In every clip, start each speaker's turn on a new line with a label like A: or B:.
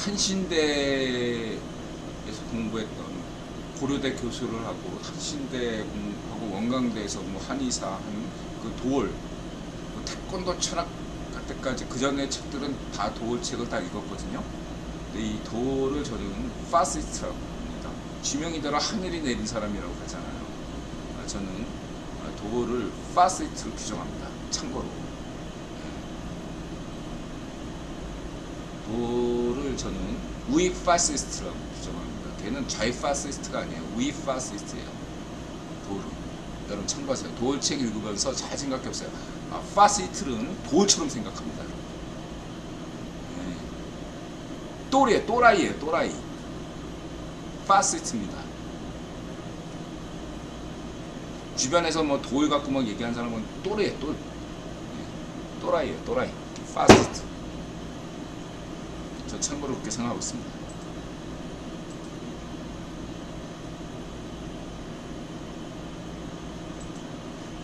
A: 한신대에서 공부했던 고려대 교수를 하고 한신대 공부하고 원광대에서 뭐 한의사 한 그 도올 뭐 태권도 철학 갈 때까지 그 전에 책들은 다 도올 책을 다 읽었거든요. 근데 이 도올을 저는 파시스트라고 합니다. 지명이대로 하늘이 내린 사람이라고 하잖아요. 저는 도올을 파시스트로 규정합니다. 참고로 도올을 저는 우익 파시스트라고 규정합니다. 걔는 좌익 파시스트가 아니에요. 우익 파시스트예요. 도올은. 여러분 참고하세요. 도올 책 읽으면서 잘 생각해보세요. 파시스트는 도올처럼 생각합니다. 네. 또라이예요. 또라이. 파시스트입니다. 주변에서 뭐 도올 갖고 뭐 얘기하는 사람은 또래예요. 또라이예요. 또라이. 파시스트. 저 참고로 그렇게 생각하고 있습니다.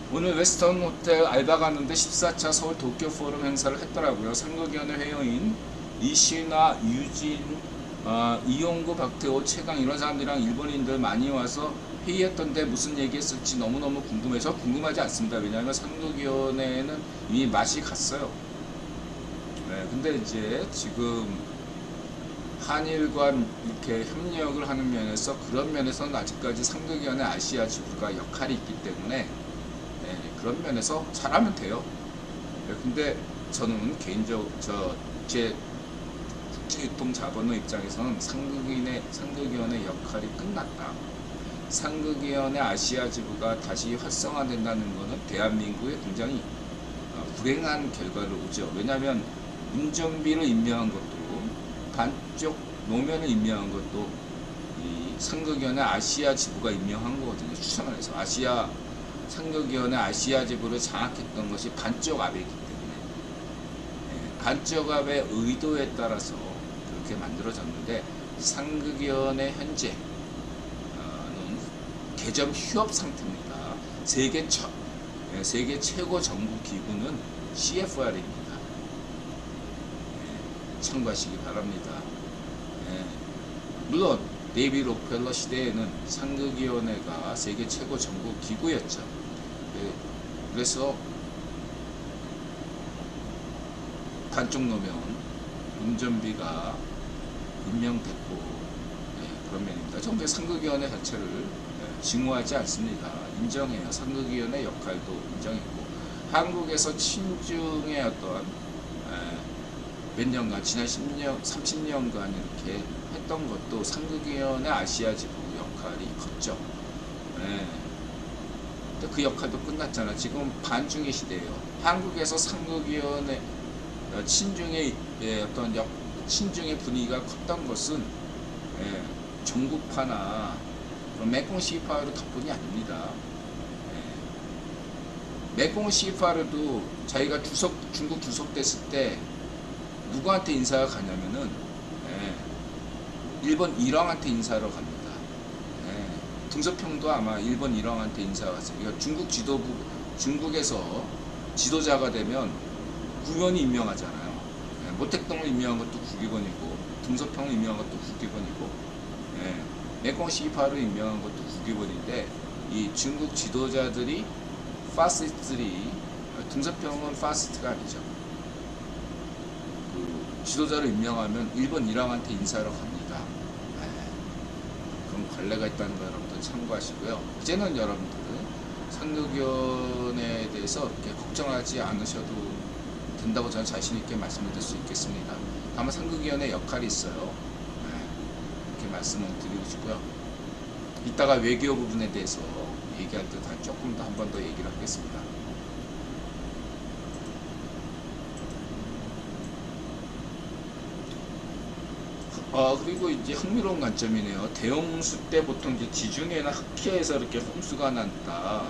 A: 오늘 웨스턴 호텔 알바 갔는데 14차 서울 도쿄 포럼 행사를 했더라고요. 상극위원회 회원인 이시나, 유진, 이용구, 박태호, 최강 이런 사람들이랑 일본인들 많이 와서 회의했던데 무슨 얘기했을지 너무너무 궁금해서 궁금하지 않습니다. 왜냐하면 상극위원회에는 이미 맛이 갔어요. 네, 근데 이제 지금 한일 간 이렇게 협력을 하는 면에서 그런 면에서는 아직까지 상극위원회 아시아 지부가 역할이 있기 때문에 그런 면에서 잘하면 돼요. 근데 저는 개인적으로 제 국제유통자본론 입장에서는 상극위원회 역할이 끝났다. 상극위원회 아시아 지부가 다시 활성화된다는 것은 대한민국에 굉장히 불행한 결과를 오죠. 왜냐하면 운전비를 임명한 것도 반쪽 노면을 임명한 것도 이 상극위원회 아시아 지부가 임명한 거거든요. 추천을 해서 상극위원회 아시아 지부를 장악했던 것이 반쪽 압이기 때문에 반쪽 압의 의도에 따라서 그렇게 만들어졌는데 상극위원회 현재는 개점 휴업 상태입니다. 세계 최고 정부 기구는 CFR입니다. 참고하시기 바랍니다. 물론 데이비 록펠러 시대에는 상극위원회가 세계 최고 정부 기구였죠. 그래서 반쪽 노면 운전비가 임명됐고 그런 면입니다. 저는 상극위원회 자체를 증오하지 않습니다. 인정해요. 상극위원회 역할도 인정했고 한국에서 친중의 어떤 몇 년간 지난 10년, 30년간 이렇게 했던 것도 상극위원회 아시아 지부 역할이 컸죠. 근데 그 역할도 끝났잖아. 지금 반중의 시대예요. 한국에서 상극위원회 친중의 친중의 분위기가 컸던 것은 전국파나 메콩 시파르 덕분이 아닙니다. 메콩 시파르도 자기가 중국 주석됐을 때 누구한테 인사가 가냐면은 일본 일왕한테 인사하러 갑니다. 등소평도 아마 일본 일왕한테 인사가 갔어요. 그러니까 중국에서 지도자가 되면 국원이 임명하잖아요. 모택동을 임명한 것도 국기본이고 등소평을 임명한 것도 국기본이고 메콩 시파를 임명한 것도 국기본인데 이 중국 지도자들이 파시스트들이 등소평은 파시스트가 아니죠. 지도자를 임명하면 일본 일왕한테 인사하러 갑니다. 그런 관례가 있다는 거 여러분들 참고하시고요. 이제는 여러분들은 상극위원회에 대해서 이렇게 걱정하지 않으셔도 된다고 저는 자신 있게 말씀드릴 수 있겠습니다. 다만 상극위원회 역할이 있어요. 이렇게 말씀을 드리고 싶고요. 이따가 외교 부분에 대해서 얘기할 때 조금 더 한 번 더 얘기를 하겠습니다. 그리고 이제 흥미로운 관점이네요. 대형 홍수 때 보통 이제 지중해나 흑해에서 이렇게 홍수가 났다.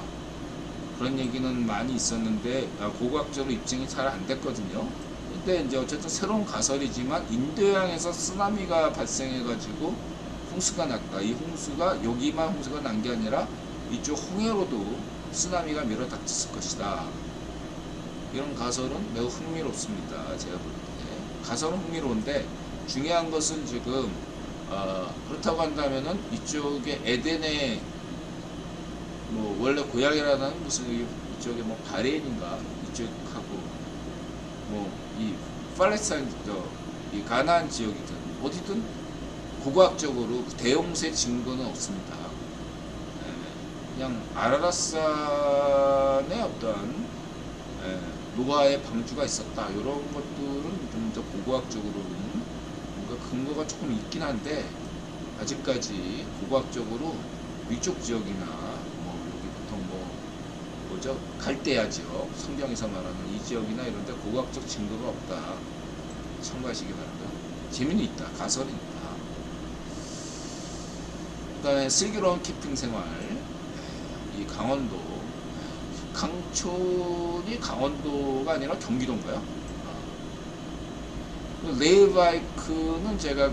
A: 그런 얘기는 많이 있었는데 고고학적으로 입증이 잘 안 됐거든요. 근데 이제 어쨌든 새로운 가설이지만 인도양에서 쓰나미가 발생해가지고 홍수가 났다. 이 홍수가 여기만 홍수가 난 게 아니라 이쪽 홍해로도 쓰나미가 밀어닥쳤을 것이다. 이런 가설은 매우 흥미롭습니다. 제가 볼 때 가설은 흥미로운데 중요한 것은 지금 그렇다고 한다면은 이쪽에 에덴의 뭐 원래 고향이라는 무슨 이쪽에 뭐 바레인인가 이쪽하고 뭐 이 팔레스타인 이 가나안 지역이든 어디든 고고학적으로 대용세 증거는 없습니다. 그냥 아라라산의 어떤 노아의 방주가 있었다. 이런 것들은 좀 더 고고학적으로는 뭔가 근거가 조금 있긴 한데 아직까지 고고학적으로 위쪽 지역이나 뭐 여기 보통 뭐 뭐죠? 갈대아 지역, 성경에서 말하는 이 지역이나 이런 데 고고학적 증거가 없다. 참고하시기 바랍니다. 재미는 있다. 가설이 있다. 그 다음에 슬기로운 캠핑 생활. 이 강원도. 강촌이 강원도가 아니라 경기도인가요? 레일바이크는 제가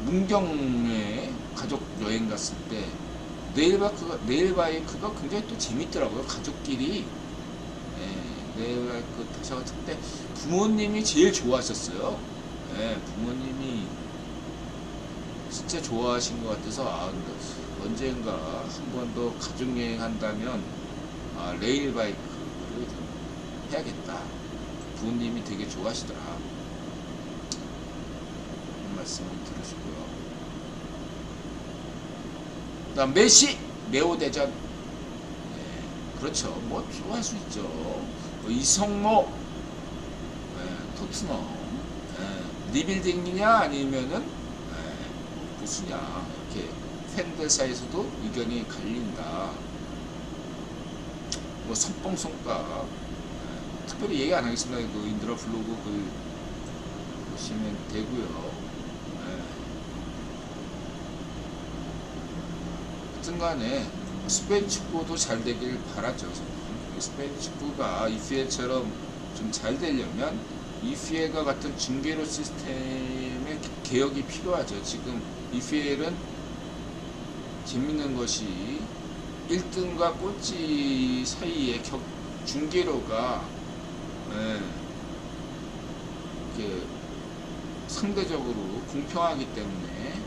A: 문경에 가족 여행 갔을 때 레일바이크가 굉장히 또 재밌더라고요. 가족끼리 레일바이크 타셔서 그때 부모님이 제일 좋아하셨어요. 부모님이 진짜 좋아하신 것 같아서 언젠가 한 번 더 가족 여행 한다면 레일바이크를 좀 해야겠다. 부모님이 되게 좋아하시더라. 그런 말씀을 들으시고요. 그 다음 메시 네오대전. 그렇죠. 뭐 좋아할 수 있죠. 이성모 토트넘 리빌딩이냐 아니면은 보수냐 이렇게 팬들 사이에서도 의견이 갈린다. 뭐 선봉송가 특별히 얘기 안 하겠습니다. 그 인드라 블로그 글 보시면 되고요. 하여튼간에 스페인 축구도 잘 되길 바라죠. 스페인 축구가 EPL처럼 좀 잘 되려면 EPL과 같은 중계로 시스템의 개혁이 필요하죠. 지금 EPL은 재밌는 것이 1등과 꼴찌 사이에 중계료가 이렇게 상대적으로 공평하기 때문에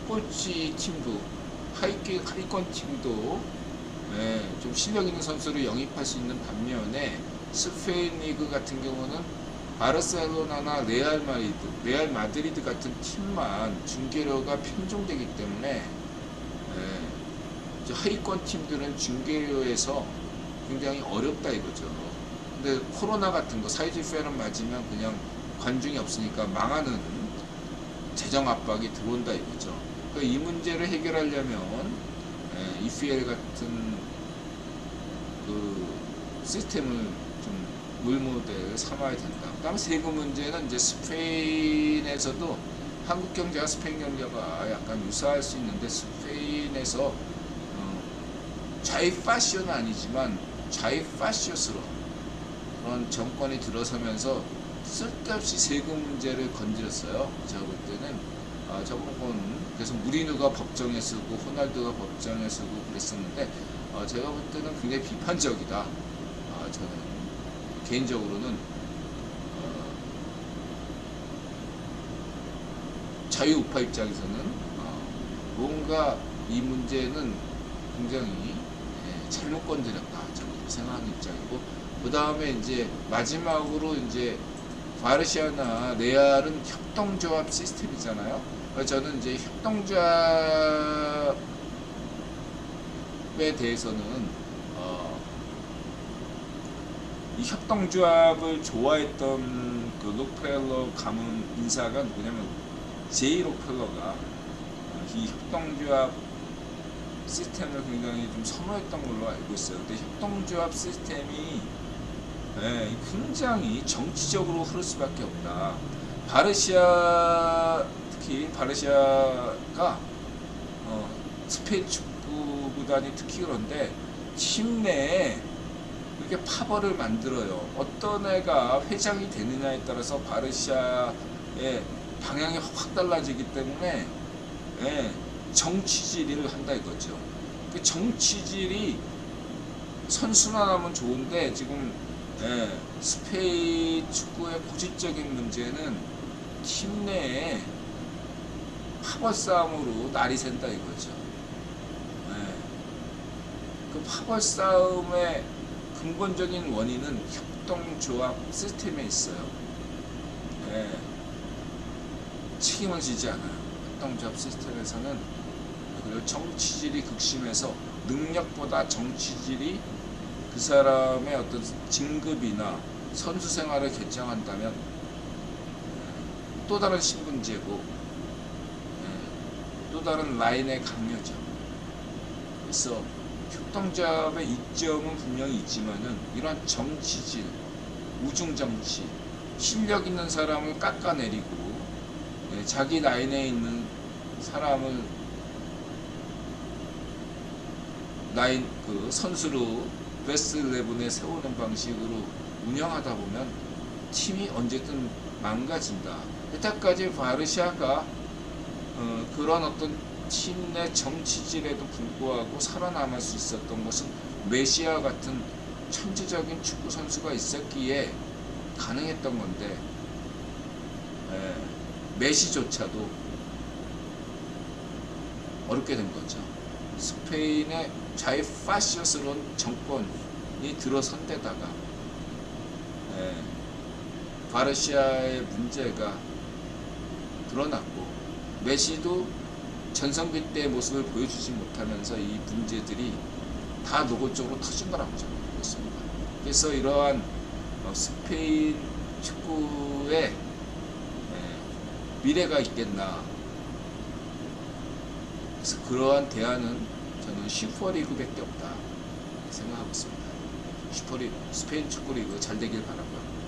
A: 꼴찌 팀도 하위권 팀도 좀 실력 있는 선수를 영입할 수 있는 반면에 스페인 리그 같은 경우는 바르셀로나나 레알 마드리드 같은 팀만 중계료가 편중되기 때문에 하위권 팀들은 중계료에서 굉장히 어렵다 이거죠. 근데 코로나 같은 거 사이즈 페어는 맞으면 그냥 관중이 없으니까 망하는 재정 압박이 들어온다 이거죠. 그러니까 이 문제를 해결하려면 EPL 같은 그 시스템을 좀 롤모델 삼아야 된다. 그다음에 세금 문제는 이제 스페인에서도 한국 경제와 스페인 경제가 약간 유사할 수 있는데 스페인에서 좌이파시오는 아니지만 좌이파시오스러운 그런 정권이 들어서면서 쓸데없이 세금 문제를 건드렸어요. 제가 볼 때는 저번 그래서 무리누가 법정에 쓰고 호날두가 법정에 쓰고 그랬었는데 제가 볼 때는 굉장히 비판적이다. 저는 개인적으로는 자유우파 입장에서는 뭔가 이 문제는 굉장히 잘못 건드렸다 저는 생각하는 입장이고, 그 다음에 이제 마지막으로 이제 바르시아나 레알은 협동조합 시스템이잖아요. 저는 이제 협동조합에 대해서는 이 협동조합을 좋아했던 그 록펠러 가문 인사가 누구냐면 제이 록펠러가 이 협동조합 시스템을 굉장히 좀 선호했던 걸로 알고 있어요. 근데 협동조합 시스템이 굉장히 정치적으로 흐를 수밖에 없다. 바르시아, 특히 바르시아가 스페인 축구 구단이 특히 그런데 팀 내에 이렇게 파벌을 만들어요. 어떤 애가 회장이 되느냐에 따라서 바르시아의 방향이 확 달라지기 때문에 정치질을 한다 이거죠. 그 정치질이 선순환 하면 좋은데 지금 스페인 축구의 고질적인 문제는 팀 내에 파벌 싸움으로 날이 샌다 이거죠. 네. 그 파벌 싸움의 근본적인 원인은 협동조합 시스템에 있어요. 네. 책임을 지지 않아요. 협동조합 시스템에서는. 그리고 정치질이 극심해서 능력보다 정치질이 그 사람의 어떤 진급이나 선수 생활을 결정한다면 또 다른 신분제고 또 다른 라인의 강요죠. 그래서 협동조합의 이점은 분명히 있지만은 이런 정치질, 우중정치, 실력 있는 사람을 깎아내리고 자기 라인에 있는 사람을 라인 그 선수로 베스트 11에 세우는 방식으로 운영하다 보면 팀이 언제든 망가진다. 여태까지 바르샤가 그런 어떤 팀 내 정치질에도 불구하고 살아남을 수 있었던 것은 메시아 같은 천재적인 축구 선수가 있었기에 가능했던 건데, 메시조차도 어렵게 된 거죠. 스페인의 좌파시스러운 정권이 들어선 데다가 바르시아의 문제가 드러났고, 메시도 전성기 때의 모습을 보여주지 못하면서 이 문제들이 다 노골적으로 터진 거라고 저는 보겠습니다. 그래서 이러한 스페인 축구에 미래가 있겠나. 그래서 그러한 대안은 저는 슈퍼리그밖에 없다 생각하고 있습니다. 스페인 축구리그 잘 되길 바라고요.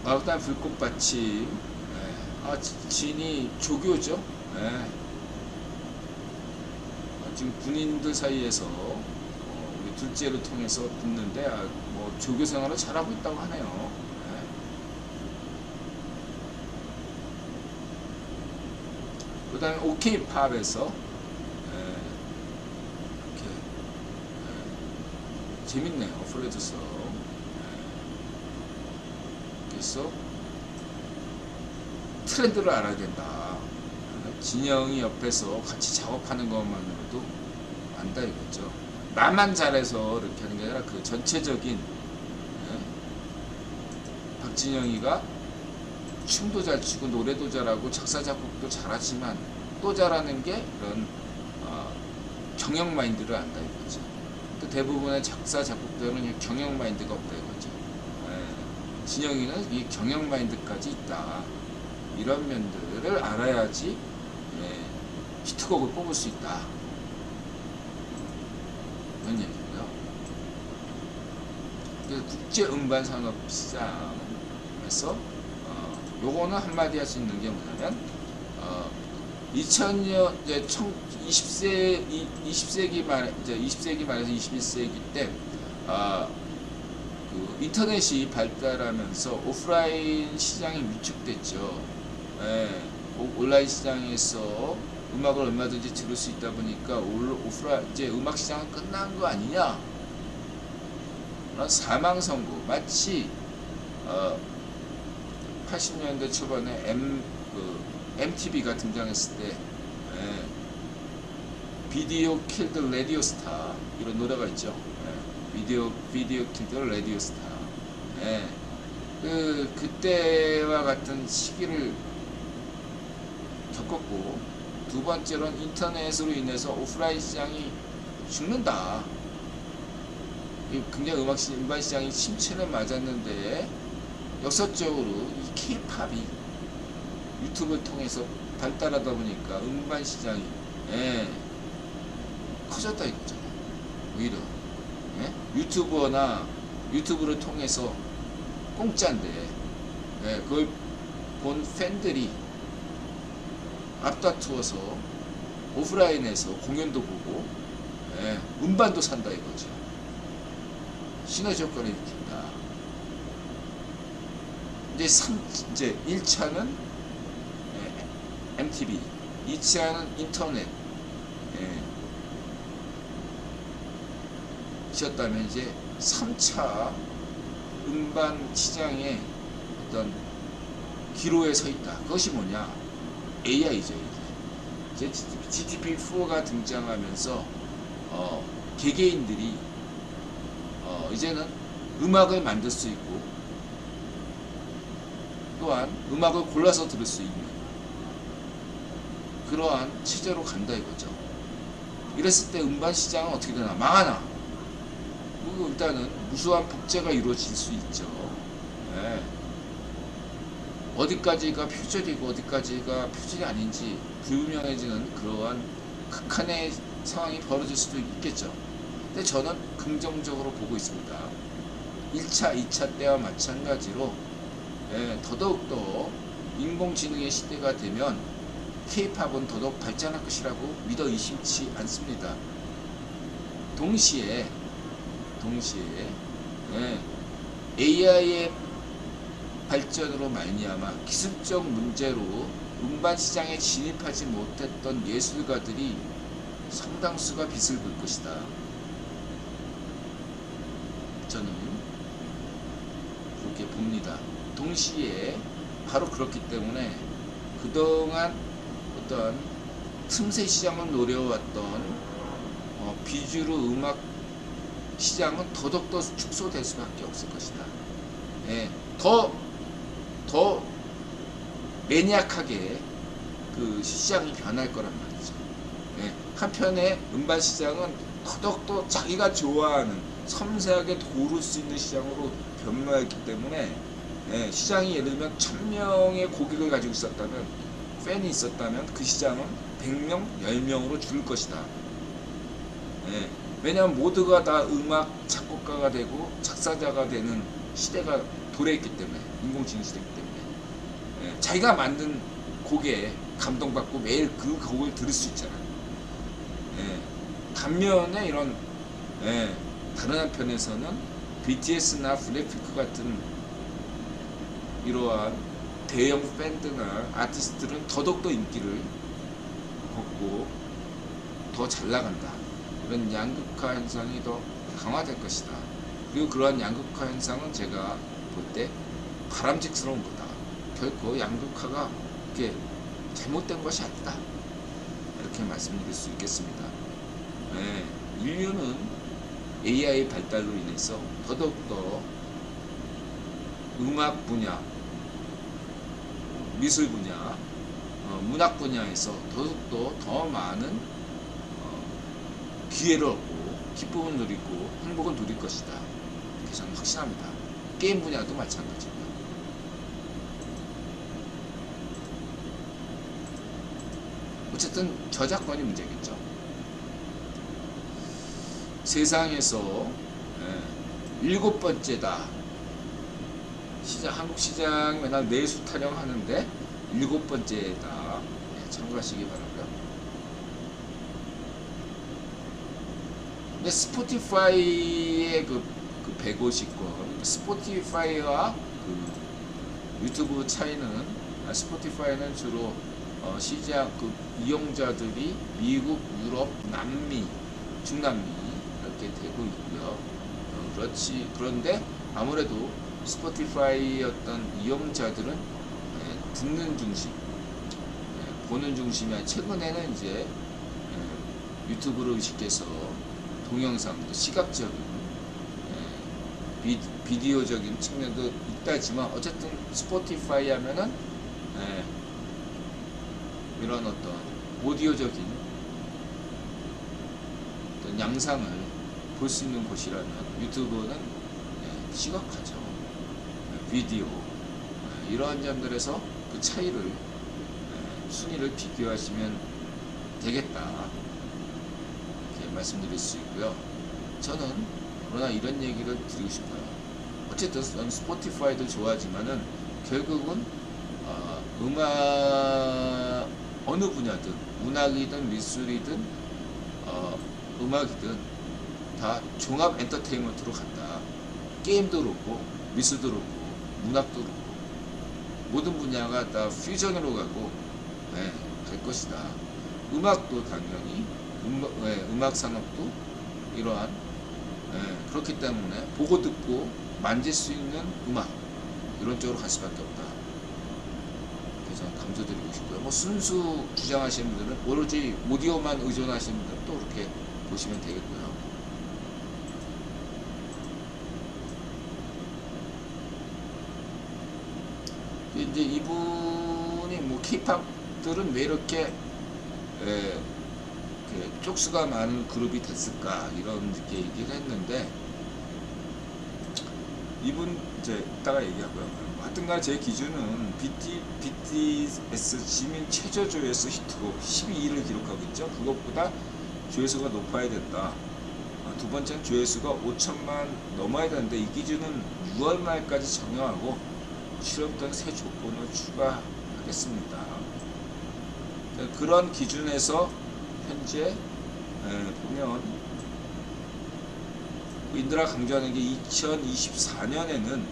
A: 그다음 불꽃받침. 진이 조교죠. 지금 군인들 사이에서 우리 둘째를 통해서 듣는데 뭐 조교 생활을 잘하고 있다고 하네요. 그다음에 OK 팝에서 이렇게 재밌네요. 프레드서. 그래서 트렌드를 알아야 된다. 진영이 옆에서 같이 작업하는 것만으로도 안다 이거죠. 나만 잘해서 이렇게 하는 게 아니라 그 전체적인 박진영이가 춤도 잘 추고 노래도 잘하고 작사 작곡도 잘하지만 또 잘하는 게 그런 경영 마인드를 안다 이거죠. 또 대부분의 작사 작곡들은 경영 마인드가 없다 이거죠. 진영이는 이 경영 마인드까지 있다. 이런 면들을 알아야지 히트곡을 뽑을 수 있다. 이런 얘기고요. 그래서 국제음반산업시장에서 요거는 한마디 할 수 있는 게 뭐냐면 2000년 이제 20세기 말에서 21세기 때 그 인터넷이 발달하면서 오프라인 시장이 위축됐죠. 온라인 시장에서 음악을 얼마든지 들을 수 있다 보니까 오프라인 이제 음악 시장은 끝난 거 아니냐? 그런 사망 선고. 마치 80년대 초반에 MTV가 등장했을 때 비디오 킬드 라디오 스타 이런 노래가 있죠. 비디오 킬드 라디오 스타. 그때와 같은 시기를 겪었고, 두 번째로는 인터넷으로 인해서 오프라인 시장이 죽는다. 굉장히 음반 시장이 침체를 맞았는데 역사적으로 이 K-팝이 유튜브를 통해서 발달하다 보니까 음반 시장이 커졌다 이거죠. 오히려 유튜브를 통해서 공짜인데 그걸 본 팬들이 앞다투어서 오프라인에서 공연도 보고 음반도 산다 이거죠. 시너지 효과를 일으킨다. 이제 1차는 MTV, 2차는 인터넷. 이제 3차 음반 시장의 어떤 기로에 서 있다. 그것이 뭐냐? AI죠. 이제 GPT-4가 등장하면서 개개인들이 이제는 음악을 만들 수 있고 또한 음악을 골라서 들을 수 있는 그러한 체제로 간다 이거죠. 이랬을 때 음반 시장은 어떻게 되나? 망하나? 그리고 일단은 무수한 복제가 이루어질 수 있죠. 네. 어디까지가 표절이고 어디까지가 표절이 아닌지 불분명해지는 그러한 극한의 상황이 벌어질 수도 있겠죠. 근데 저는 긍정적으로 보고 있습니다. 1차, 2차 때와 마찬가지로 더더욱더 인공지능의 시대가 되면 K-팝은 더더욱 발전할 것이라고 믿어 의심치 않습니다. 동시에 AI의 발전으로 말미암아 기술적 문제로 음반 시장에 진입하지 못했던 예술가들이 상당수가 빚을 볼 것이다. 저는 그렇게 봅니다. 동시에 바로 그렇기 때문에 그동안 어떤 틈새 시장을 노려왔던 비주류 음악 시장은 더더욱더 축소될 수밖에 없을 것이다. 더 매니악하게 그 시장이 변할 거란 말이죠. 한편에 음반 시장은 더더욱더 자기가 좋아하는 섬세하게 고를 수 있는 시장으로 변모했기 때문에 시장이 예를 들면 1000명의 고객을 가지고 있었다면 팬이 있었다면 그 시장은 100명, 10명으로 줄 것이다. 왜냐하면 모두가 다 음악 작곡가가 되고 작사자가 되는 시대가 도래했기 때문에 인공지능 시대이기 때문에 자기가 만든 곡에 감동받고 매일 그 곡을 들을 수 있잖아요. 반면에 이런 다른 한편에서는 BTS나 블랙핑크 같은 이러한 대형 밴드나 아티스트들은 더더욱더 인기를 얻고 더 잘 나간다. 이런 양극화 현상이 더 강화될 것이다. 그리고 그러한 양극화 현상은 제가 볼 때 바람직스러운 거다. 결코 양극화가 이렇게 잘못된 것이 아니다. 이렇게 말씀드릴 수 있겠습니다. 인류는 AI 발달로 인해서 더더욱더 음악 분야, 미술 분야, 문학 분야에서 더욱더 더 많은 기회를 얻고 기쁨을 누리고 행복을 누릴 것이다. 이렇게 저는 확신합니다. 게임 분야도 마찬가지고요. 어쨌든 저작권이 문제겠죠. 세상에서 7번째다. 한국 시장 맨날 내수 타령하는데 7번째다. 참고하시기 바라고요. 근데 스포티파이의 그 150권, 스포티파이와 그 유튜브 차이는, 스포티파이는 주로 시장 이용자들이 미국, 유럽, 남미, 중남미 이렇게 되고 있고요. 그런데 아무래도 스포티파이의 어떤 이용자들은 듣는 중심, 보는 중심이 아니라 최근에는 이제 유튜브를 의식해서 동영상도 시각적인 비디오적인 측면도 있다지만 어쨌든 스포티파이 하면은 이런 어떤 오디오적인 어떤 양상을 볼 수 있는 곳이라면 유튜브는 시각화죠. 비디오 이러한 점들에서 그 차이를 순위를 비교하시면 되겠다 이렇게 말씀드릴 수 있고요. 저는 그러나 이런 얘기를 드리고 싶어요. 어쨌든 스포티파이도 좋아하지만은 결국은 음악 어느 분야든 문학이든 미술이든 음악이든 다 종합 엔터테인먼트로 간다. 게임도 그렇고 미술도 그렇고 문학도 그렇고 모든 분야가 다 퓨전으로 가고 갈 것이다. 음악도 당연히 음악 산업도 이러한 예, 그렇기 때문에 보고 듣고 만질 수 있는 음악 이런 쪽으로 갈 수밖에 없다. 그래서 강조드리고 싶고요. 뭐 순수 주장하시는 분들은 오로지 오디오만 의존하시는 분들은 또 그렇게 보시면 되겠고요. 이제 이분이 뭐 K-팝들은 왜 이렇게 그 쪽수가 많은 그룹이 됐을까 이런 얘기를 했는데, 이분 이제 이따가 얘기하고요. 하여튼간 제 기준은 BTS 지민 최저 조회수 히트곡 12위를 기록하고 있죠. 그것보다 조회수가 높아야 된다. 두 번째는 조회수가 5천만 넘어야 되는데, 이 기준은 6월 말까지 정형하고 7월 등 새 조건을 추가하겠습니다. 그런 기준에서 현재 보면 인드라 강조하는 게 2024년에는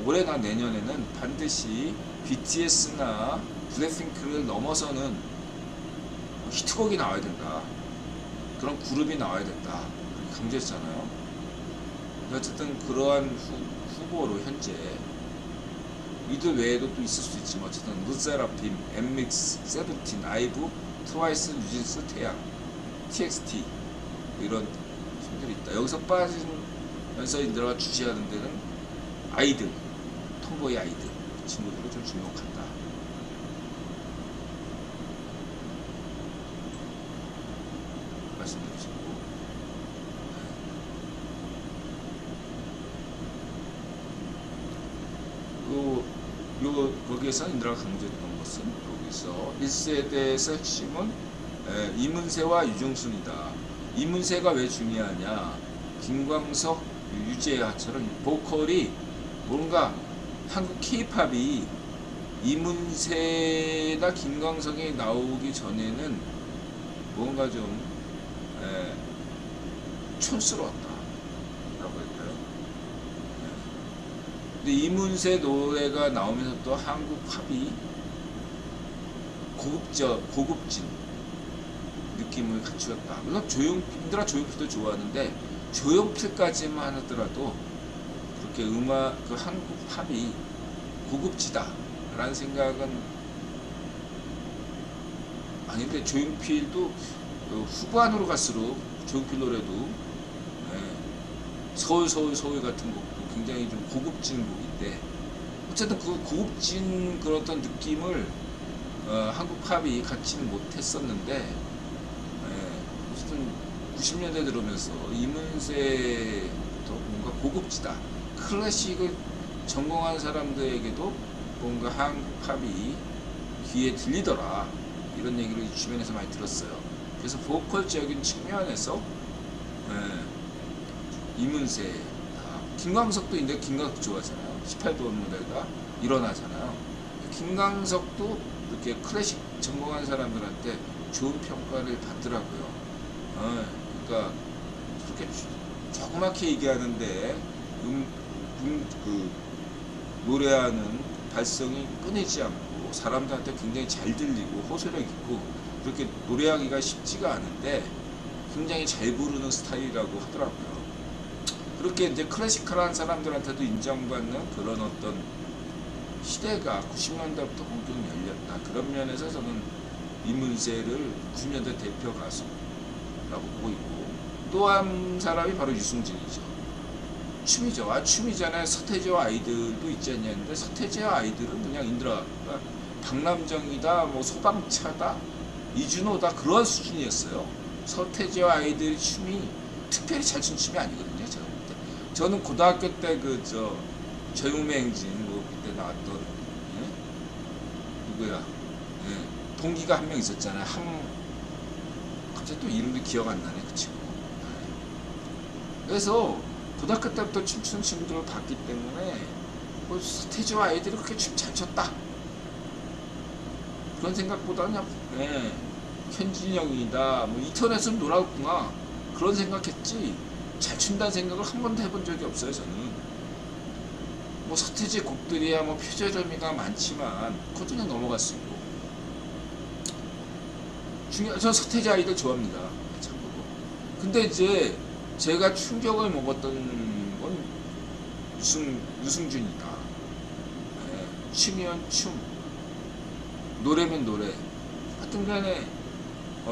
A: 올해나 내년에는 반드시 BTS나 블랙핑크를 넘어서는 히트곡이 나와야 된다. 그런 그룹이 나와야 된다. 강조했잖아요. 어쨌든 그러한 후보로 현재 이들 외에도 또 있을 수 있지만, 어쨌든 르세라핌, 엠믹스, 세븐틴, 아이브, 트와이스, 뉴진스, 태양, TXT 이런 팀들이 있다. 여기서 빠지면서 인드라가 주시하는 데는 아이들, 톰보이 아이들 친구들을 좀 주목한다. 말씀드리시고, 거기에서 인드라가 강조했던 것은, 여기서 1세대에서 핵심은 이문세와 유종순이다. 이문세가 왜 중요하냐? 김광석, 유재하처럼 보컬이 뭔가 한국 K-팝이 이문세나 김광석이 나오기 전에는 뭔가 좀 촌스러웠다 라고 할까요? 근데 이문세 노래가 나오면서 또 한국 팝이 고급진 느낌을 갖추었다. 물론 인드라 조용필도 좋아하는데, 조용필까지만 하더라도 그렇게 그 한국 팝이 고급지다 라는 생각은 아닌데, 조용필도 후반으로 갈수록 조용필 노래도 서울 같은 곡도 굉장히 좀 고급진 곡인데, 어쨌든 그 고급진 그런 어떤 느낌을 한국 팝이 갖지는 못했었는데, 어쨌든 90년대 들어오면서 이문세도 뭔가 고급지다, 클래식을 전공한 사람들에게도 뭔가 한국 팝이 귀에 들리더라, 이런 얘기를 주변에서 많이 들었어요. 그래서 보컬적인 측면에서 이문세, 김광석도 있는데 김광석 좋아하잖아요. 18번 무대가 일어나잖아요. 김광석도 이렇게 클래식 전공한 사람들한테 좋은 평가를 받더라고요. 그러니까 그렇게 조그맣게 얘기하는데 그 노래하는 발성이 끊이지 않고 사람들한테 굉장히 잘 들리고 호소력 있고, 그렇게 노래하기가 쉽지가 않은데 굉장히 잘 부르는 스타일이라고 하더라고요. 그렇게 이제 클래시컬한 사람들한테도 인정받는 그런 어떤 시대가 90년대부터 본격적으로 열렸다. 그런 면에서 저는 이문세를 90년대 대표 가수라고 보고 있고, 또 한 사람이 바로 유승진이죠. 춤이죠. 춤이잖아요. 서태지와 아이들도 있지 않냐 했는데, 서태지와 아이들은 그냥 인드라가 박남정이다, 뭐 소방차다, 이준호다, 그런 수준이었어요. 서태지와 아이들의 춤이 특별히 잘 춘 춤이 아니거든요. 제가 볼 때. 저는 고등학교 때 저용매 행진 그때 나왔던 누구야? 동기가 한 명 있었잖아요. 갑자기 또 이름이 기억 안 나네, 그 친구. 그래서 고등학교 때부터 춤추는 친구들을 봤기 때문에 서태지와 아이들이 그렇게 춤 잘 췄다, 그런 생각보다는 현진영이다, 뭐 인터넷은 놀았구나, 그런 생각했지 잘 춘다는 생각을 한 번도 해본 적이 없어요. 저는 뭐 서태지 곡들이야 뭐 표절음이가 많지만 그것도 그냥 넘어갈 수 있고, 저 서태지 아이들 좋아합니다, 참고로. 근데 이제 제가 충격을 먹었던 건 유승준이다. 예, 춤이면 춤, 노래면 노래. 하여튼 간에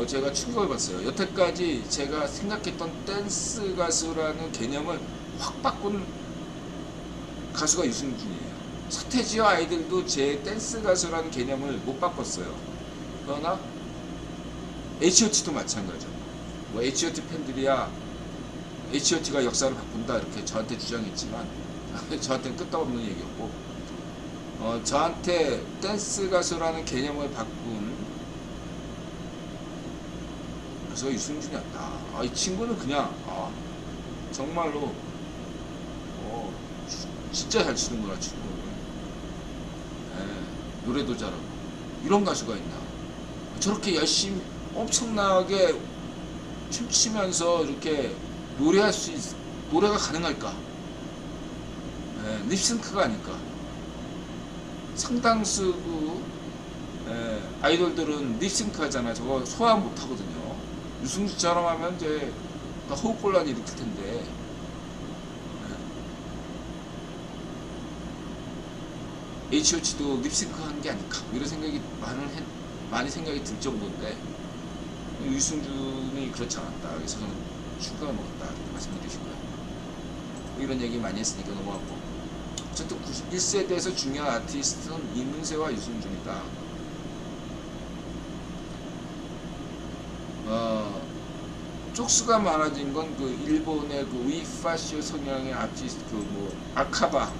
A: 제가 충격을 받았어요. 여태까지 제가 생각했던 댄스 가수라는 개념을 확 바꾼 가수가 유승준이에요. 서태지와 아이들도 제 댄스 가수라는 개념을 못 바꿨어요. 그러나 H.O.T도 마찬가지죠. 뭐 H.O.T 팬들이야 H.O.T가 역사를 바꾼다 이렇게 저한테 주장했지만 저한테는 끄떡없는 얘기였고, 저한테 댄스 가수라는 개념을 바꾼 가수가 유승준이었다. 이 친구는 그냥 정말로 진짜 잘 치는구나 춤을. 예, 노래도 잘하고. 이런 가수가 있나. 저렇게 열심히 엄청나게 춤추면서 이렇게 노래가 가능할까? 예, 립싱크가 아닐까? 상당수 아이돌들은 립싱크 하잖아. 저거 소화 못 하거든요. 유승준처럼 하면 이제 호흡곤란이 일으킬 텐데. H.O.T도 립싱크 한 게 아닐까? 이런 생각이 많이 생각이 들 정도인데, 유승준이 그렇지 않았다. 그래서 저는 충격을 먹었다. 이렇게 말씀드리시고요. 이런 얘기 많이 했으니까 넘어갔고. 어쨌든 91세대에서 중요한 아티스트는 이문세와 유승준이다. 쪽수가 많아진 건 그 일본의 그 위파쇼 성향의 아티스트 아카바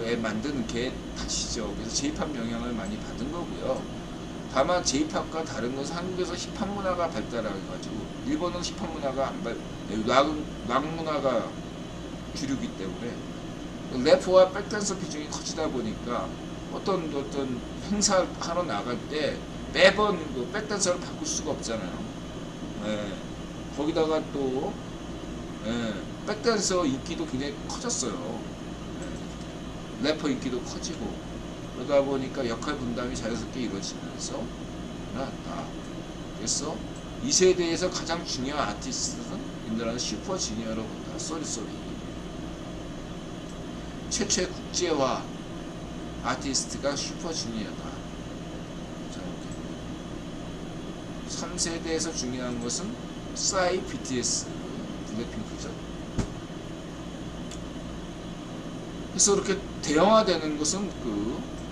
A: 에 만드는 게 탓이죠. 그래서 J-팝 영향을 많이 받은 거고요. 다만 J-팝과 다른 것은 한국에서 힙합 문화가 발달해가지고 일본은 힙합 문화가 락 문화가 주류기 때문에 래퍼와 백댄서 비중이 커지다 보니까 어떤 행사 하러 나갈 때 매번 그 백댄서를 바꿀 수가 없잖아요. 거기다가 또 백댄서 인기도 굉장히 커졌어요. 래퍼 인기도 커지고 그러다 보니까 역할 분담이 자연스럽게 이루어지면서 나왔다. 그래서 이 세대에서 가장 중요한 아티스트는 인도라는 슈퍼주니어로 본다. 쏘리쏘리. 최초의 국제화 아티스트가 슈퍼주니어다. 자, 3세대에서 중요한 것은 싸이, BTS, 블랙핑크죠. 그래서 이렇게 대형화되는 것은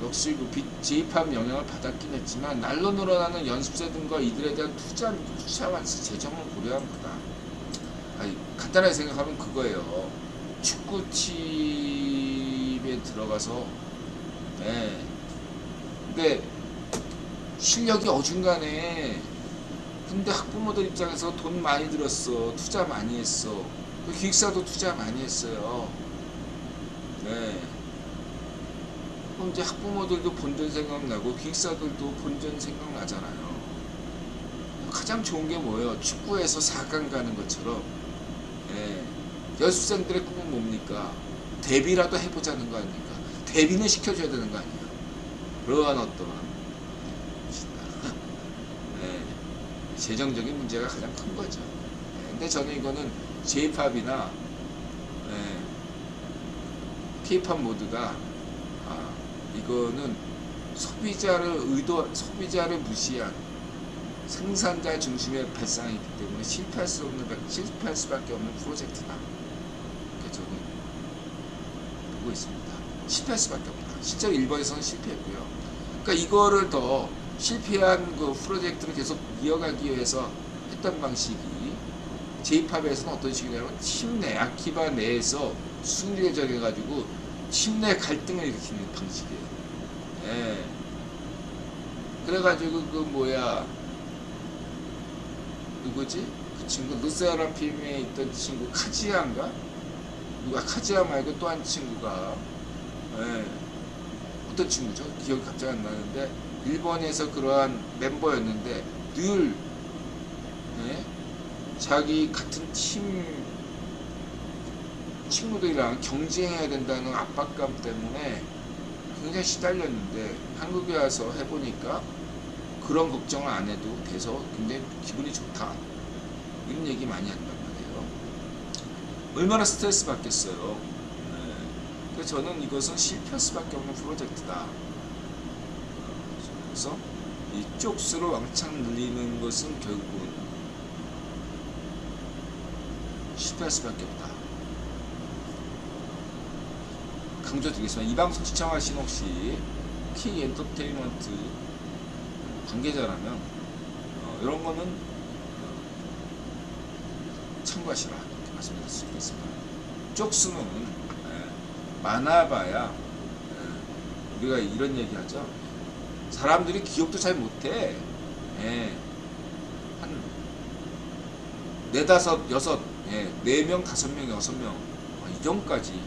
A: 역시 J-팝 영향을 받았긴 했지만 날로 늘어나는 연습생 등과 이들에 대한 투자와 재정을 고려한 거다. 간단하게 생각하면 그거예요. 축구팀에 들어가서 근데 실력이 어중간해. 근데 학부모들 입장에서 돈 많이 들었어. 투자 많이 했어. 기획사도 투자 많이 했어요. 그럼 이제 학부모들도 본전 생각나고 기획사들도 본전 생각나잖아요. 가장 좋은 게 뭐예요? 축구에서 4강 가는 것처럼 연습생들의 꿈은 뭡니까? 데뷔라도 해보자는 거 아닙니까? 데뷔는 시켜줘야 되는 거 아니에요? 그러한 어떤 재정적인 문제가 가장 큰 거죠. 근데 저는 이거는 J-팝이나 K-팝 모두가 이거는 소비자를 무시한 생산자 중심의 발상이기 때문에 실패할 수밖에 없는 프로젝트다. 이렇게 저는 보고 있습니다. 실패할 수밖에 없다. 실제로 일본에서는 실패했고요. 그러니까 이거를 더 실패한 그 프로젝트를 계속 이어가기 위해서 했던 방식이 J-팝에서는 어떤 식이냐면 팀 내, 아키바 내에서 순위를 정해가지고 팀 내 갈등을 일으키는 방식이에요. 그래가지고 누구지? 그 친구 르세라핌에 있던 친구 카지야인가? 카지야 말고 또 한 친구가 어떤 친구죠? 기억이 갑자기 안 나는데 일본에서 그러한 멤버였는데 늘 자기 같은 팀 친구들이랑 경쟁해야 된다는 압박감 때문에 굉장히 시달렸는데 한국에 와서 해보니까 그런 걱정을 안 해도 돼서 굉장히 기분이 좋다. 이런 얘기 많이 한단 말이에요. 얼마나 스트레스 받겠어요. 네. 그래서 저는 이것은 실패할 수밖에 없는 프로젝트다. 그래서 이 쪽수를 왕창 늘리는 것은 결국은 실패할 수밖에 없다. 강조드리겠습니다. 이 방송 시청하신 혹시 키 엔터테인먼트 관계자라면 이런 거는 참고하시라 이렇게 말씀드릴 수 있겠습니다. 쪽수는 많아봐야 우리가 이런 얘기하죠. 사람들이 기억도 잘 못해. 한 4, 5, 6, 4명, 5명, 6명 이 정도까지.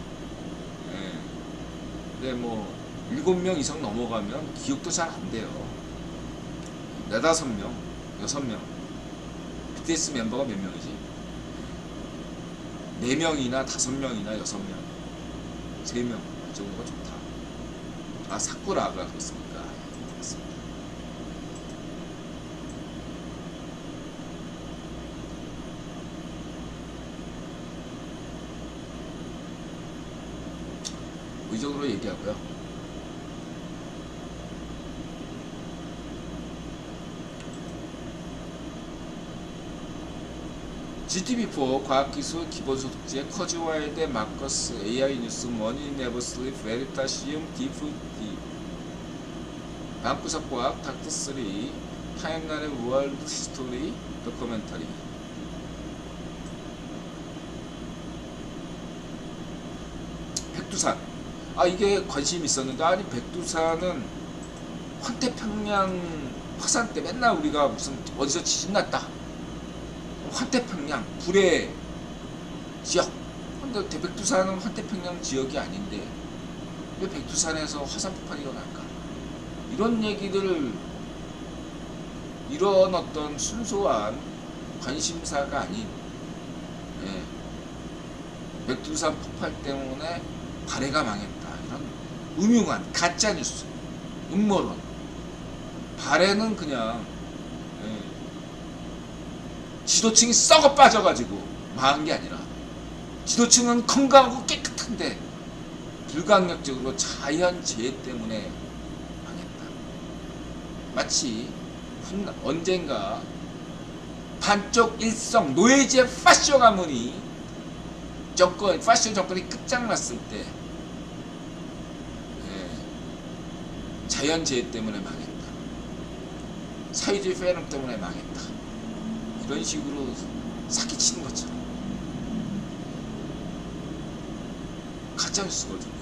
A: 근데 뭐 7명 이상 넘어가면 기억도 잘 안 돼요. 4, 5명, 6명. BTS 멤버가 몇 명이지? 4명이나 5명이나 6명, 3명 이 정도가 좋다. 아, 사쿠라가 그렇습니까? 그렇습니다. 이 정도로 얘기하고요. GTV4 과학기술 기본소득제 커즈와이드 마커스 AI 뉴스 머니 네버 슬립 베리타시움 디프디 방구석 과학 닥터3 타임라인의 월드 히스토리 도큐멘터리. 백두산, 이게 관심이 있었는데, 아니 백두산은 환태평양 화산 때 맨날 우리가 무슨 어디서 지진 났다, 환태평양 불의 지역. 근데 백두산은 환태평양 지역이 아닌데 왜 백두산에서 화산 폭발이 일어날까? 이런 얘기들, 이런 어떤 순수한 관심사가 아닌 백두산 폭발 때문에 발해가 망했다, 이런 음흉한 가짜뉴스, 음모론. 발해는 그냥 지도층이 썩어 빠져가지고 망한 게 아니라, 지도층은 건강하고 깨끗한데 불강력적으로 자연재해 때문에 망했다. 마치 언젠가 반쪽 일성 노예제 파쇼 가문이 파쇼 정권이 끝장났을 때 자연재해 때문에 망했다, 사회주의 패럼 때문에 망했다, 이런 식으로 사기치는 것처럼 가짜뉴스거든요.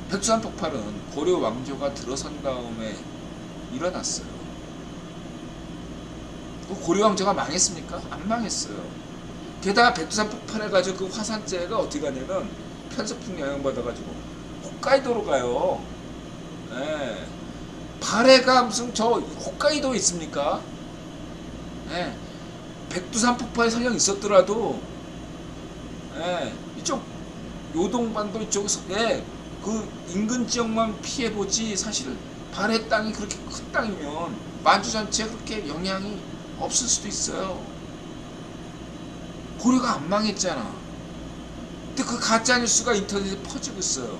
A: 백두산 폭발은 고려 왕조가 들어선 다음에 일어났어요. 고려 왕조가 망했습니까? 안 망했어요. 게다가 백두산 폭발해가지고 그 화산재가 어떻게 가냐면 편서풍 영향받아가지고 홋카이도로 가요. 발해가 무슨 저 홋카이도에 있습니까? 백두산 폭발이 설령 있었더라도 이쪽 요동반도 이쪽에서 그 인근 지역만 피해보지, 사실 발해 땅이 그렇게 큰 땅이면 만주 전체에 그렇게 영향이 없을 수도 있어요. 고려가 안 망했잖아. 근데 그 가짜뉴스가 인터넷에 퍼지고 있어요.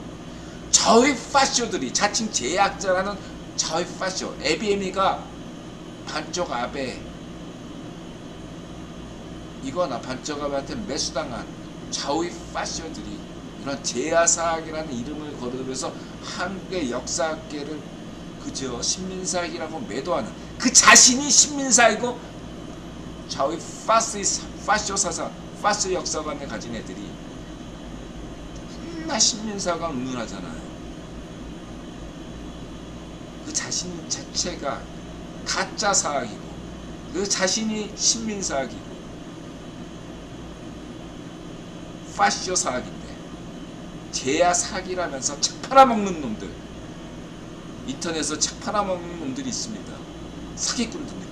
A: 저의 파쇼들이, 자칭 제약자라는 저의 파쇼, 에비에미가 반쪽 아베 이거나 반쪽 아베한테 매수당한 좌우의 파쇼들이 이런 제야사학이라는 이름을 거두면서 한국의 역사학계를 그저 신민사학이라고 매도하는, 그 자신이 신민사이고 좌우의 파쇼 사상, 파쇼 역사관을 가진 애들이 맨날 신민사가 운운하잖아요. 그 자신 자체가 가짜 사학이고 그 자신이 신민사학이고 파쇼 사학인데 제야 사학이라면서 책 팔아먹는 놈들, 인터넷에서 책 팔아먹는 놈들이 있습니다. 사기꾼들입니다.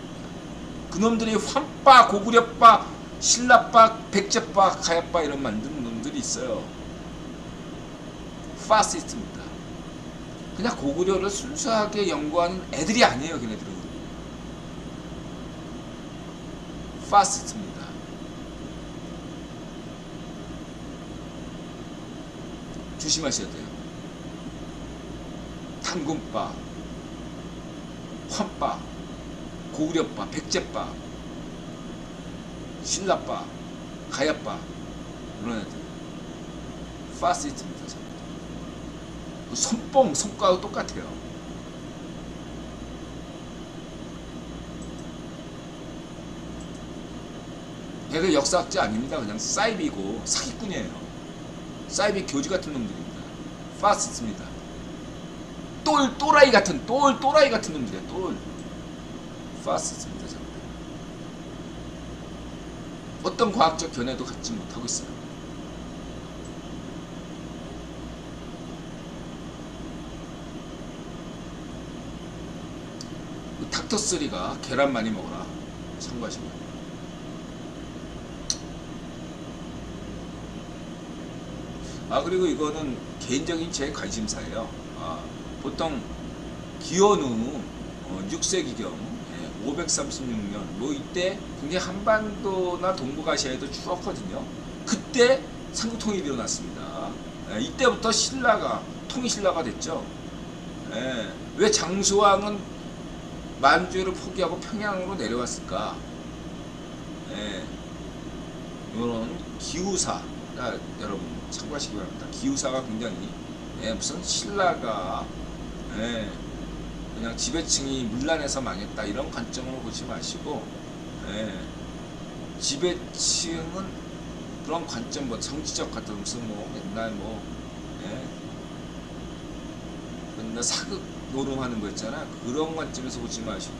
A: 그놈들이 환빠, 고구려빠, 신라빠, 백제빠, 가야빠 이런 만든 놈들이 있어요. 파시스트입니다. 그냥 고구려를 순수하게 연구하는 애들이 아니에요. 걔네들은 파시스트입니다. 조심하셔야 돼요. 당근바, 환바, 고구려바, 백제바, 신라바, 가야바 이런 애들 파시트입니다. 손뽕, 손가락 똑같아요. 얘들 역사학자 아닙니다. 그냥 사이비고 사기꾼이에요. 사이비 교주 같은 놈들입니다. 파시스트입니다. 또라이 같은 놈들이에요. 파시스트입니다. 어떤 과학적 견해도 갖지 못하고 있어요. 닥터3가 계란 많이 먹어라 참고하시고요. 그리고 이거는 개인적인 제 관심사예요. 보통 기원후 6세기경 536년 뭐 이때 굉장히 한반도나 동북아시아에도 추웠거든요. 그때 삼국통일이 일어났습니다. 이때부터 신라가 통일신라가 됐죠. 왜 장수왕은 만주를 포기하고 평양으로 내려왔을까? 이런 기후사 여러분 참고하시기 바랍니다. 기후사가 굉장히 무슨 신라가 그냥 지배층이 문란해서 망했다 이런 관점으로 보지 마시고 지배층은 그런 관점 뭐 정치적 같은 무슨 뭐 맨날 맨날 사극 노름하는 거 있잖아. 그런 관점에서 보지 마시고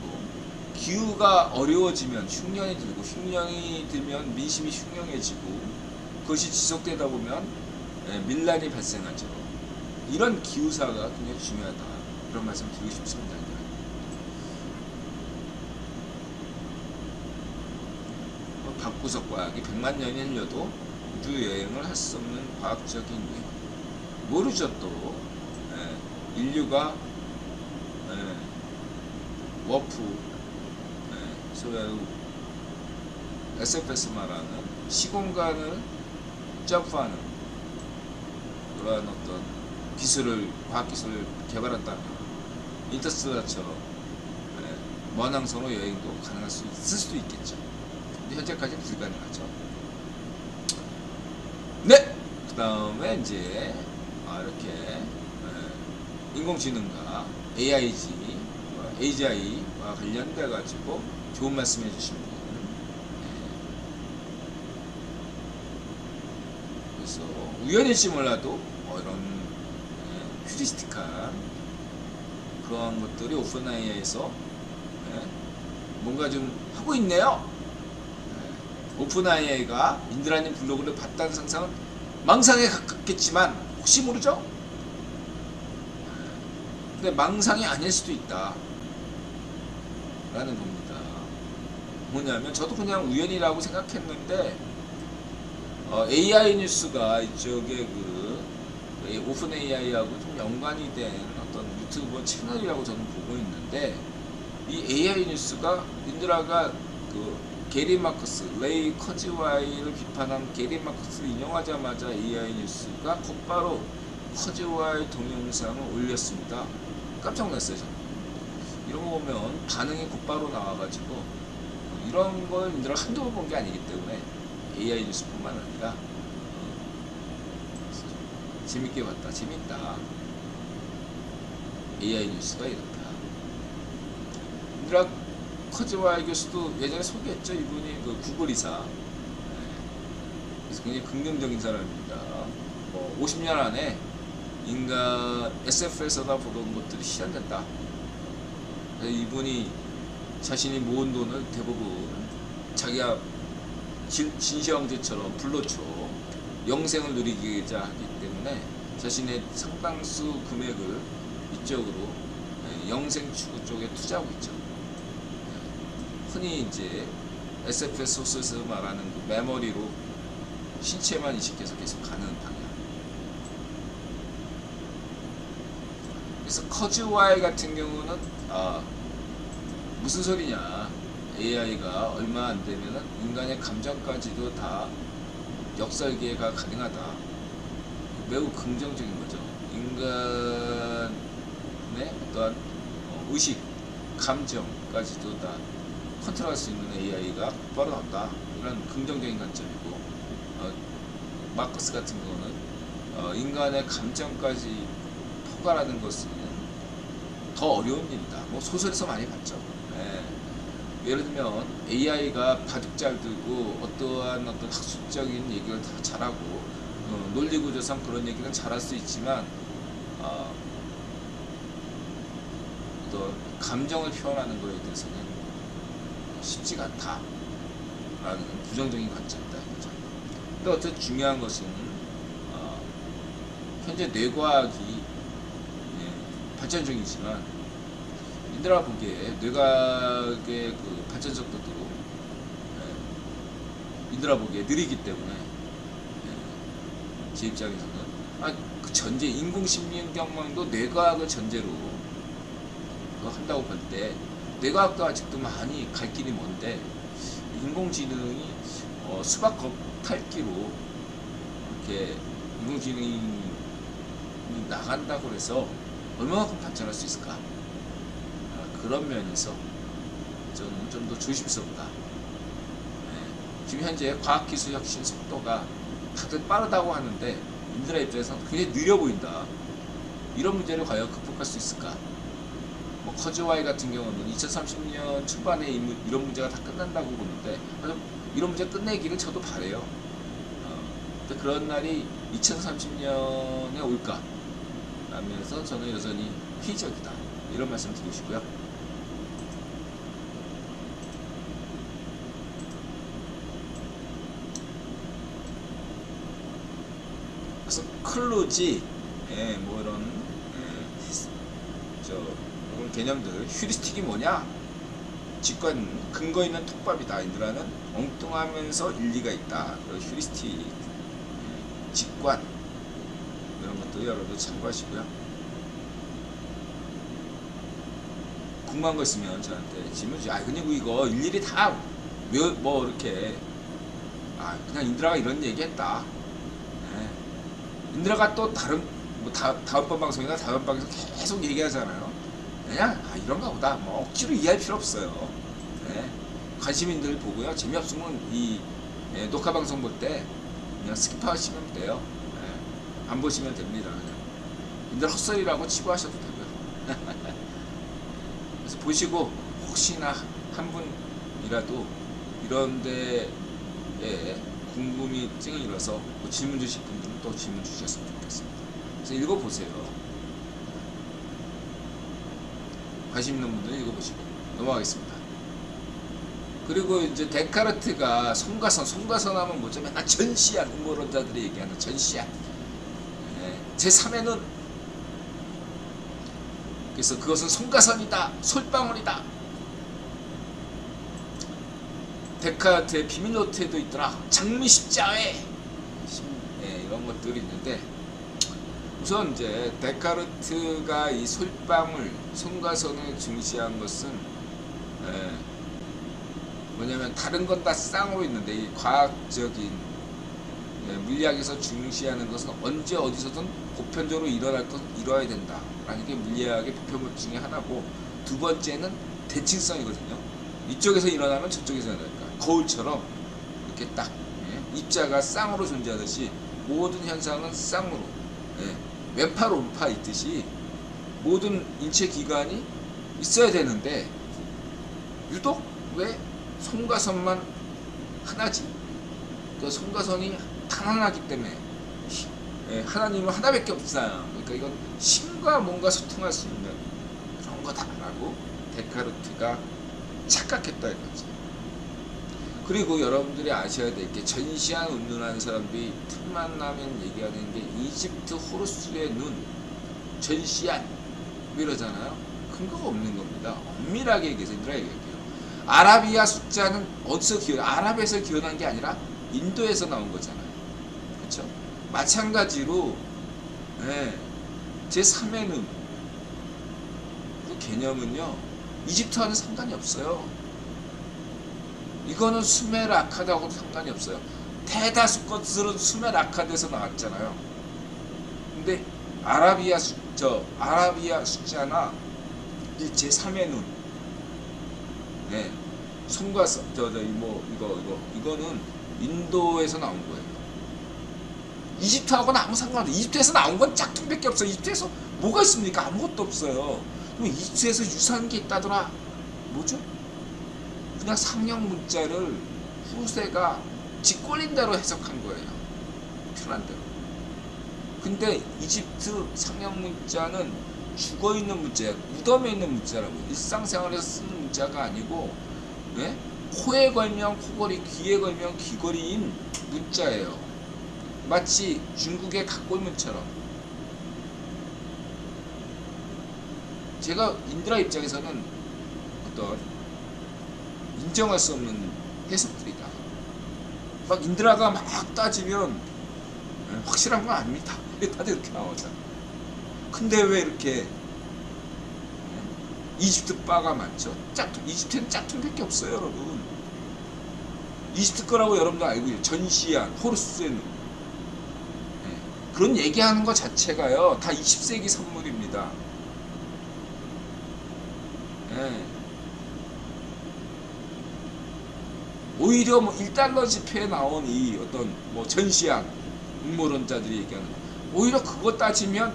A: 기후가 어려워지면 흉년이 들고 흉년이 들면 민심이 흉흉해지고 그것이 지속되다 보면 밀란이 발생하죠. 이런 기후사가 굉장히 중요하다. 이런 말씀 드리고 싶습니다. 박구석 과학이 100만 년이 흘려도 우주 여행을 할 수 없는 과학적인 이유. 모르죠 또. 인류가 워프, 소위 SFS 말하는 시공간을 점프하는 그러한 어떤 과학기술을 개발한다면 인터스텔라처럼 먼 항성으로 여행도 가능할 수 있을 수도 있겠죠. 근데 현재까지는 불가능하죠. 네! 그 다음에 이제 이렇게 인공지능과 AGI와 관련돼 가지고 좋은 말씀 해주신 분. 그래서 우연일지 몰라도 이런 휴리스틱한 그러한 것들이 오픈 AI에서 뭔가 좀 하고 있네요. 오픈 AI가 인드라님 블로그를 봤다는 상상은 망상에 가깝겠지만 혹시 모르죠? 근데 망상이 아닐 수도 있다 라는 겁니다. 뭐냐면 저도 그냥 우연이라고 생각했는데 AI 뉴스가 이쪽에 오픈 AI하고 좀 연관이 된 어떤 유튜브 채널이라고 저는 보고 있는데 이 AI 뉴스가 인드라가 게리 마커스, 레이 커즈와이를 비판한 게리 마커스를 인용하자마자 AI 뉴스가 곧바로 커즈와이 동영상을 올렸습니다. 깜짝 놀랐어요. 저는. 이런 거 보면 반응이 곧바로 나와가지고 이런 걸 인드라 한두 번 본 게 아니기 때문에 AI 뉴스뿐만 아니라 재밌게 봤다. 재밌다. AI 뉴스가 이렇다. 인드라 커즈와이 교수도 예전에 소개했죠. 이분이 구글이사. 그래서 굉장히 긍정적인 사람입니다. 50년 안에 인간 SF에서나 보던 것들이 실현된다. 이분이 자신이 모은 돈을 대부분 자기가 진시황제처럼 불로초 영생을 누리고자 하기 때문에 자신의 상당수 금액을 이쪽으로 영생 추구 쪽에 투자하고 있죠. 흔히 이제 SFS 소스에서 말하는 메모리로 신체만 이식해서 계속 가는 방향. 그래서 커즈와이 같은 경우는 무슨 소리냐, AI가 얼마 안 되면은 인간의 감정까지도 다 역설계가 가능하다. 매우 긍정적인 거죠. 인간의 어떠한 의식, 감정까지도 다 컨트롤할 수 있는 AI가 바로 나온다. 이런 긍정적인 관점이고, 마커스 같은 경우는 인간의 감정까지 포괄하는 것은 더 어려운 일이다. 뭐 소설에서 많이 봤죠. 예를 들면 AI가 바둑 잘 들고 어떠한 학술적인 얘기를 다 잘하고 논리구조상 그런 얘기는 잘할 수 있지만 또 감정을 표현하는 거에 대해서는 쉽지가 않다라는 부정적인 관점이다 이거죠. 근데 어쨌든 중요한 것은 현재 뇌과학이 발전 중이지만 인들아 보기에 뇌과학의 그 발전 속도도 인들아 보기에 느리기 때문에 제 입장에서는 그 전제 인공심리경망도 뇌과학을 전제로 한다고 볼 때 뇌과학도 아직도 많이 갈 길이 먼데 인공지능이 수박 겉핥기로 이렇게 인공지능이 나간다고 해서 얼마만큼 발전할 수 있을까? 그런 면에서 저는 좀 더 조심스럽다. 지금 현재 과학기술 혁신 속도가 다들 빠르다고 하는데 인들아 입장에서는 굉장히 느려 보인다. 이런 문제를 과연 극복할 수 있을까? 뭐 커즈와이 같은 경우는 2030년 초반에 이런 문제가 다 끝난다고 보는데 이런 문제 끝내기를 저도 바래요. 근데 그런 날이 2030년에 올까? 라면서 저는 여전히 회의적이다. 이런 말씀 드리고 싶고요. 그래서 클루지, 뭐 이런 이런 개념들, 휴리스틱이 뭐냐? 직관, 근거 있는 톱밥이다. 인들아는 엉뚱하면서 일리가 있다. 휴리스틱, 직관 이런 것도 여러분들 참고하시고요. 궁금한 거 있으면 저한테 질문 주세요. 그리고 이거 일일이 다 뭐 이렇게 그냥 인드라가 이런 얘기했다. 인드라가 또 다른 뭐 다음번 방송이나 다음 방송에서 계속 얘기하잖아요. 그냥 이런가 보다. 뭐 억지로 이해할 필요 없어요. 관심 있는 들 보고요. 재미없으면 이 녹화 방송 볼 때 그냥 스킵하시면 돼요. 안 보시면 됩니다. 그냥 인들 헛소리라고 치고 하셔도 되고요. 그래서 보시고 혹시나 한 분이라도 이런 데에 궁금증이 일어서 뭐 질문 주실 분들은 또 질문 주셨으면 좋겠습니다. 그래서 읽어보세요. 관심 있는 분들은 읽어보시고 넘어가겠습니다. 그리고 이제 데카르트가 송가선 하면 뭐죠? 맨날 전시한 음모론자들이 얘기하는 전시한 제3의 눈. 그래서 그것은 송가선이다, 솔방울이다. 데카르트의 비밀 노트에도 있더라. 장미십자회. 이런 것들이 있는데 우선 이제 데카르트가 이 솔방울, 송가선을 중시한 것은 뭐냐면 다른 건 다 쌍으로 있는데 이 과학적인 물리학에서 중시하는 것은 언제 어디서든 보편적으로 일어날 건 이뤄야 된다 라는 게 물리학의 보편법 중에 하나고, 두 번째는 대칭성이거든요. 이쪽에서 일어나면 저쪽에서 일어날까. 거울처럼 이렇게 딱 입자가 쌍으로 존재하듯이 모든 현상은 쌍으로 왼팔 오른팔 있듯이 모든 인체 기관이 있어야 되는데 유독 왜 송가선만 하나지? 그 송가선이 하나하기 때문에 하나님은 하나밖에 없어요. 그러니까 이건 신과 뭔가 소통할 수 있는 그런 거다라고 데카르트가 착각했다 이거지. 그리고 여러분들이 아셔야 될 게 전시한 운운하는 사람들이 틈만 나면 얘기하는 게 이집트 호루스의 눈, 전시한 이러잖아요. 근거가 없는 겁니다. 엄밀하게 얘기해서 얘기할게요. 아라비아 숫자는 어디서 아랍에서 기원한 게 아니라 인도에서 나온 거잖아요. 그렇죠? 마찬가지로 제3의 눈, 그 개념은요 이집트와는 상관이 없어요. 이거는 수메르 아카드하고도 상관이 없어요. 대다수 것들은 수메르 아카드에서 나왔잖아요. 근데 아라비아 숫자나 이 제3의 눈, 네, 손과 이거는 인도에서 나온 거예요. 이집트하고는 아무 상관없어요. 이집트에서 나온 건 짝퉁밖에 없어요. 이집트에서 뭐가 있습니까? 아무것도 없어요. 그럼 이집트에서 유사한 게 있다더라. 뭐죠? 그냥 상형 문자를 후세가 지 꼴린 대로 해석한 거예요. 편한 대로. 근데 이집트 상형 문자는 죽어있는 문자야. 무덤에 있는 문자라고. 일상생활에서 쓰는 문자가 아니고, 네? 코에 걸면 코걸이, 귀에 걸면 귀걸이인 문자예요. 마치 중국의 각골문처럼. 제가 인드라 입장에서는 어떤 인정할 수 없는 해석들이다. 막 인드라가 막 따지면 확실한 건 아닙니다. 다들 이렇게 나오잖아. 근데 왜 이렇게 이집트 바가 많죠? 이집트는 짝퉁밖에 없어요, 여러분. 이집트 거라고 여러분도 알고 있어요. 전시안, 호르스의 눈. 그런 얘기하는 것 자체가요, 다 20세기 선물입니다. 오히려 뭐 1달러 지폐에 나온 이 어떤 뭐 전시안 음모론자들이 얘기하는 거, 오히려 그거 따지면,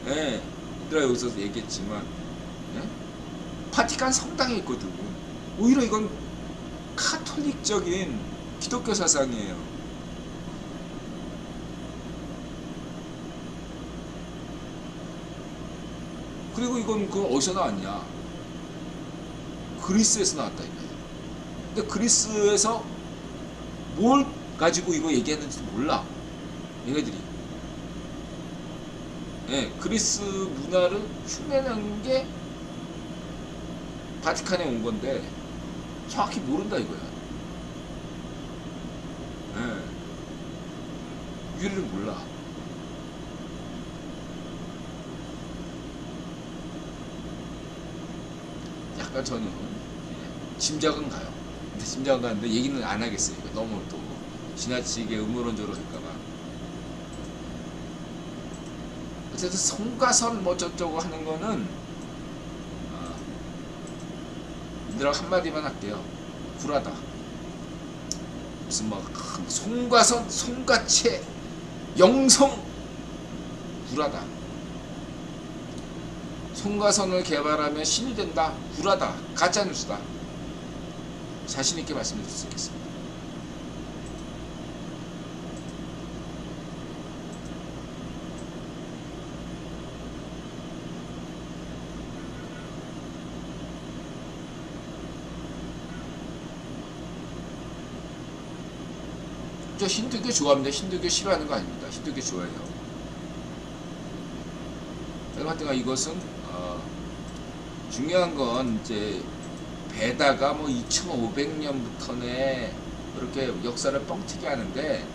A: 얘들아 여기서 얘기했지만, 바티칸 성당에 있거든. 오히려 이건 카톨릭적인 기독교 사상이에요. 그리고 이건 그 어디서 나왔냐? 그리스에서 나왔다 이거예요. 근데 그리스에서 뭘 가지고 이거 얘기했는지 몰라. 얘네들이. 그리스 문화를 흉내낸 게 바티칸에 온 건데 정확히 모른다 이거야. 유래를 몰라. 약간 저는 짐작은 가요. 근데 짐작은 가는데 얘기는 안 하겠어요. 이거 너무 또 지나치게 음모론적으로 할까봐. 어쨌든 성과선 뭐 저쩌고 하는 거는 이들하고 한마디만 할게요. 굴하다. 무슨 막 송과선, 송가채, 영성, 굴하다. 송과선을 개발하면 신이 된다. 굴하다. 가짜뉴스다. 자신있게 말씀드릴 수 있겠습니다. 저 힌두교 좋아합니다. 힌두교 싫어하는 거 아닙니다. 힌두교 좋아해요. 하여튼 이것은 중요한 건 이제 베다가 뭐 2500년부터네 그렇게 역사를 뻥튀기 하는데,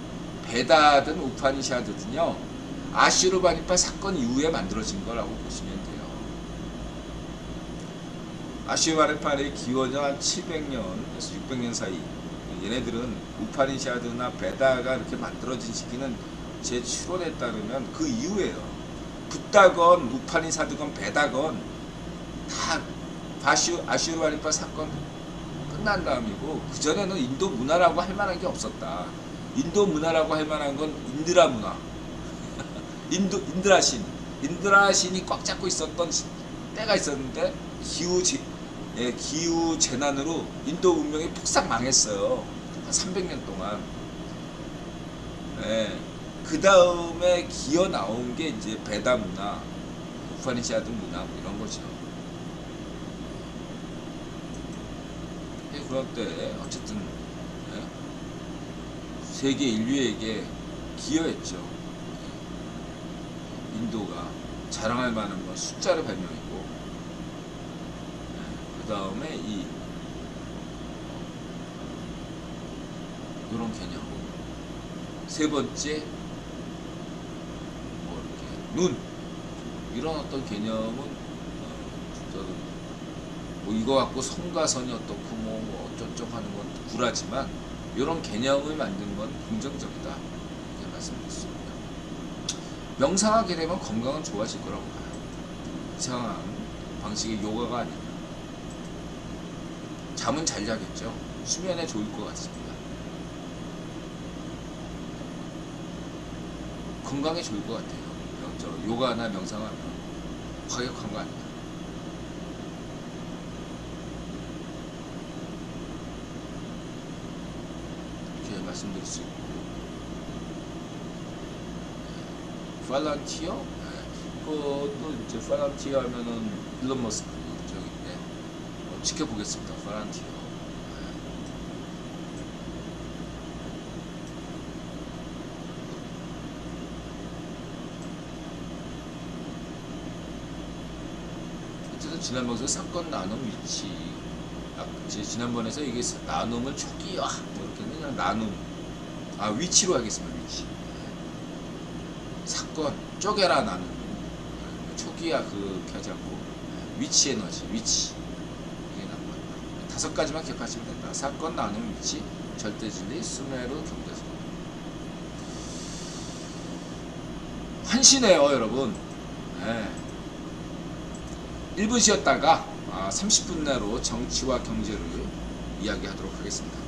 A: 베다든 우파니샤드든요 아슈르바니파 사건 이후에 만들어진 거라고 보시면 돼요. 아슈르바니파의 기원은 한 700년에서 600년 사이. 얘네들은 우파니샤드나 베다가 이렇게 만들어진 시기는 제 추론에 따르면 그 이후에요. 붓다건 우파니샤드건 베다건 다 아슈르바니파 사건 끝난 다음이고, 그전에는 인도 문화라고 할 만한 게 없었다. 인도 문화라고 할 만한 건 인드라 문화. 인드라신이 꽉 잡고 있었던 때가 있었는데, 기후 재난으로 인도 문명이 폭삭 망했어요. 한 300년 동안. 그 다음에 기어 나온 게 이제 베다 문화, 우파니샤드 문화 뭐 이런 거죠. 그럴 때 어쨌든 세계 인류에게 기여했죠. 인도가 자랑할 만한 건 숫자를 발명했고, 그 다음에 이런 개념. 세 번째 뭐 이렇게 눈, 이런 어떤 개념은 뭐 이거 갖고 성과선이 어떻고 뭐 어쩌고 하는 건 굴하지만, 이런 개념을 만든 건 긍정적이다 이렇게 말씀드렸습니다. 명상하게 되면 건강은 좋아질 거라고 봐요. 이상한 방식의 요가가 아니라 잠은 잘 자겠죠. 수면에 좋을 것 같습니다. 건강에 좋을 것 같아요. 요가나 명상하면 과격한 거 아니에요. 이렇게 말씀드릴 수 있고, 팔란티어? 그것도 이제 팔란티어 하면은 일론 머스크 저기인데 지켜보겠습니다. 팔란티어. 어쨌든 지난번에 사건 나눔 위치, 지난번에서 이게 나눔을 초기화 이렇게 그냥 나눔, 위치로 하겠습니다. 위치. 사건 쪼개라 나눔, 초기화 그렇게 하지 않고 위치 에너지, 위치, 이게 나온 거예요. 5가지만 기억하시면 된다. 사건 나눔 위치, 절대진리, 수메르, 경제성. 한시네요 여러분. 1분 쉬었다가 30분 내로 정치와 경제를 이야기하도록 하겠습니다.